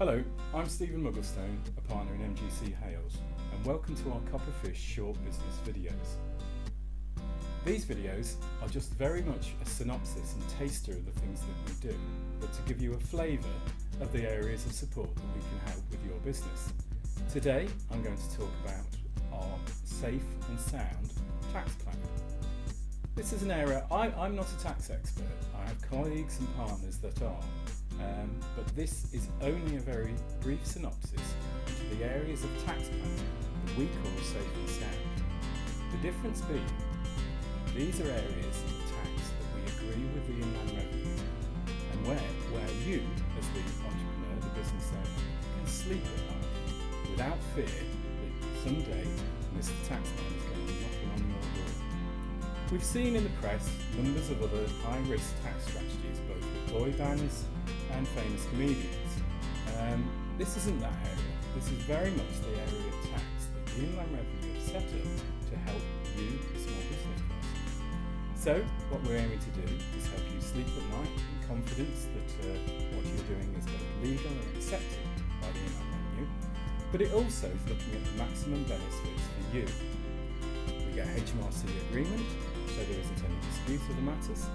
Hello, I'm Stephen Mugglestone, a partner in MGC Hales, and welcome to our Copperfish short business videos. These videos are just very much a synopsis and taster of the things that we do, but to give you a flavour of the areas of support that we can help with your business. Today I'm going to talk about our safe and sound tax planning. This is an area, I'm not a tax expert, I have colleagues and partners that are, but this is only a very brief synopsis to the areas of tax planning that we call safe and sound. The difference being, these are areas of tax that we agree with the Inland Revenue and where you, as the entrepreneur, the business owner, can sleep at night without fear that someday Mr. Taxman is going to be knocking on your door. We've seen in the press numbers of other high-risk tax strategies, both with boy bands and famous comedians. This isn't that area. This is very much the area of tax that the Inland Revenue have set up to help you, the small business person. So what we're aiming to do is help you sleep at night in confidence that what you're doing is both legal and accepted by the Inland Revenue, but it also is looking at the maximum benefits for you. We get HMRC agreement, so there isn't any dispute of the matters.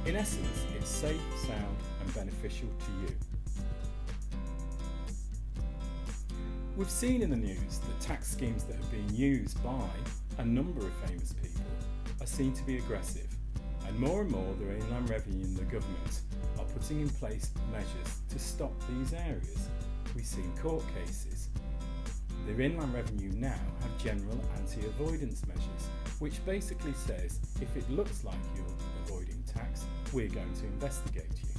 In essence, it's safe, sound and beneficial to you. We've seen in the news that tax schemes that have been used by a number of famous people are seen to be aggressive, and more the Inland Revenue and the government are putting in place measures to stop these areas. We've seen court cases. The Inland Revenue now have general anti-avoidance measures, which basically says if it looks like you're avoiding tax, we're going to investigate you.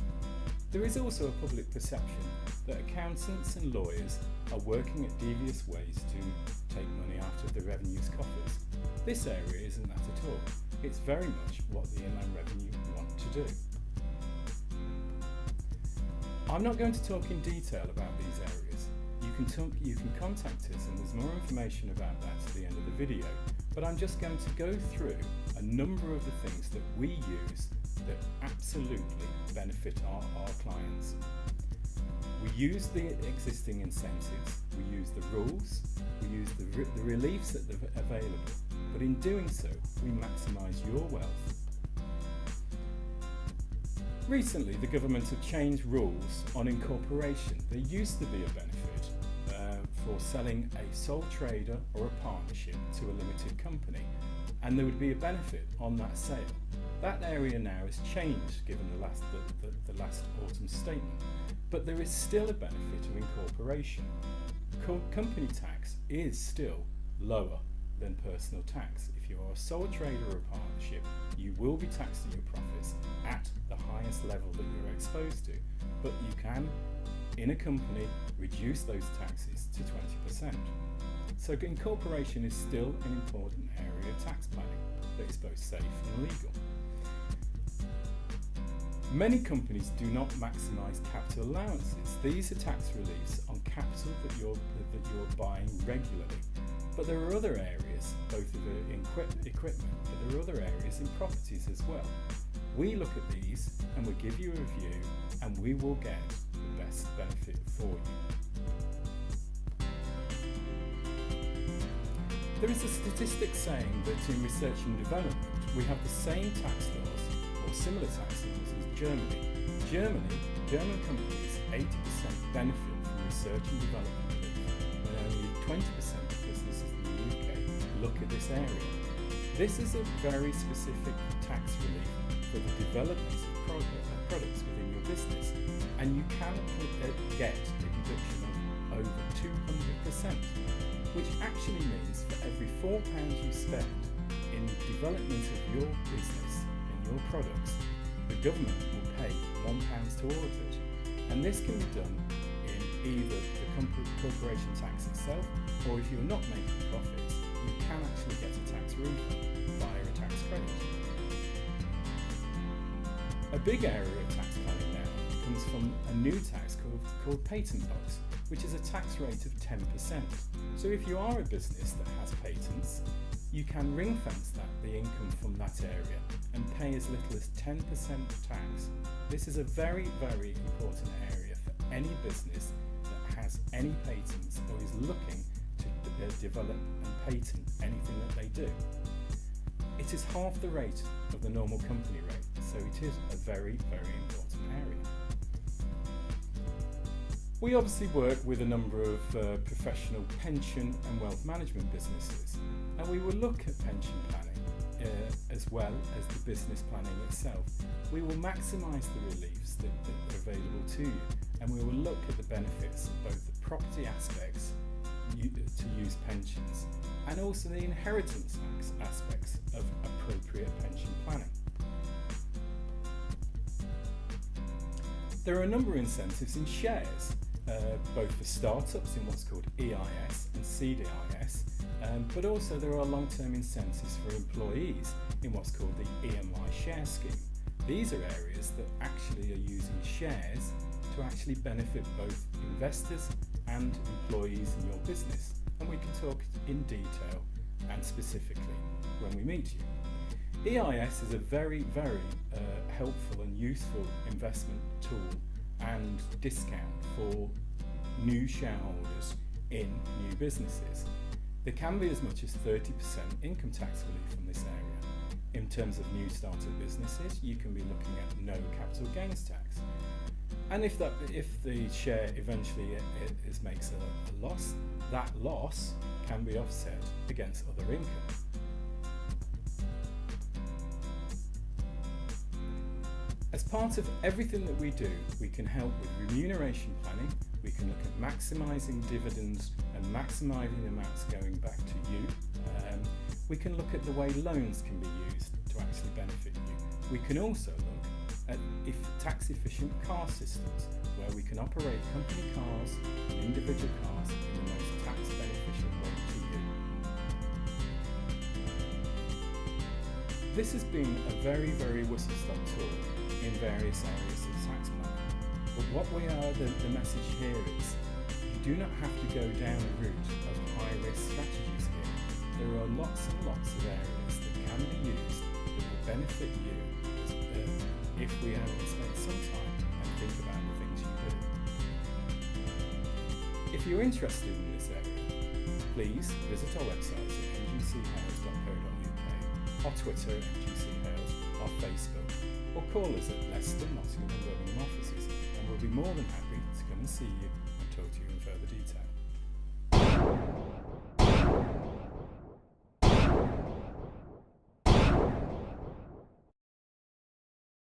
There is also a public perception that accountants and lawyers are working at devious ways to take money out of the revenue's coffers. This area isn't that at all. It's very much what the Inland Revenue want to do. I'm not going to talk in detail about these areas. You can contact us and there's more information about that at the end of the video, but I'm just going to go through a number of the things that we use that absolutely benefit our clients. We use the existing incentives, we use the rules, we use the reliefs that are available, but in doing so, we maximise your wealth. Recently, the government have changed rules on incorporation. There used to be a benefit for selling a sole trader or a partnership to a limited company, and there would be a benefit on that sale. That area now has changed given the last autumn statement, but there is still a benefit of incorporation. Company tax is still lower than personal tax. If you are a sole trader or a partnership, you will be taxed on your profits at the highest level that you're exposed to, but you can, in a company, reduce those taxes to 20%. So incorporation is still an important area of tax planning that is both safe and legal. Many companies do not maximise capital allowances. These are tax reliefs on capital that you're buying regularly. But there are other areas, both in equipment, but there are other areas in properties as well. We look at these and we give you a review and we will get the best benefit for you. There is a statistic saying that in research and development we have the same tax laws or similar tax laws as Germany. German companies 80% benefit from research and development, when only 20% of businesses in the UK look at this area. This is a very specific tax relief for the development of products within your business, and you can get a deduction of over 200%, which actually means for every £4 you spend in development of your business and your products, the government will pay £1 towards it. And this can be done in either the corporation tax itself, or if you're not making profits, you can actually get a tax refund via a tax credit. A big area of tax planning now comes from a new tax called patent box, which is a tax rate of 10%. So if you are a business that has patents, you can ring fence the income from that area and pay as little as 10% tax. This is a very, very important area for any business that has any patents or is looking to develop and patent anything that they do. It is half the rate of the normal company rate, so it is a very, very important area. We obviously work with a number of professional pension and wealth management businesses, and we will look at pension planning as well as the business planning itself. We will maximise the reliefs that are available to you, and we will look at the benefits of both the property aspects to use pensions and also the inheritance aspects of appropriate pension planning. There are a number of incentives in shares, both for startups in what's called EIS and CDIS, but also there are long-term incentives for employees in what's called the EMI share scheme. These are areas that actually are using shares to actually benefit both investors and employees in your business, and we can talk in detail and specifically when we meet you. EIS is a very, very helpful and useful investment tool and discount for new shareholders in new businesses. There can be as much as 30% income tax relief from this area. In terms of new startup businesses, you can be looking at no capital gains tax. And if the share eventually makes a loss, that loss can be offset against other income. As part of everything that we do, we can help with remuneration planning, we can look at maximising dividends and maximising amounts going back to you. We can look at the way loans can be used to actually benefit you. We can also look at tax efficient car systems where we can operate company cars and individual cars in the most tax beneficial way to you. This has been a very, very whistle-stop tour in various areas of tax planning. But what the message here is, you do not have to go down a route of high-risk strategies here. There are lots and lots of areas that can be used that will benefit you if we only spend some time and think about the things you do. If you're interested in this area, please visit our website at mgchales.co.uk, our Twitter at mgchales, our Facebook, or call us at Leicester, Nottingham and Birmingham offices, and we'll be more than happy to come and see you and talk to you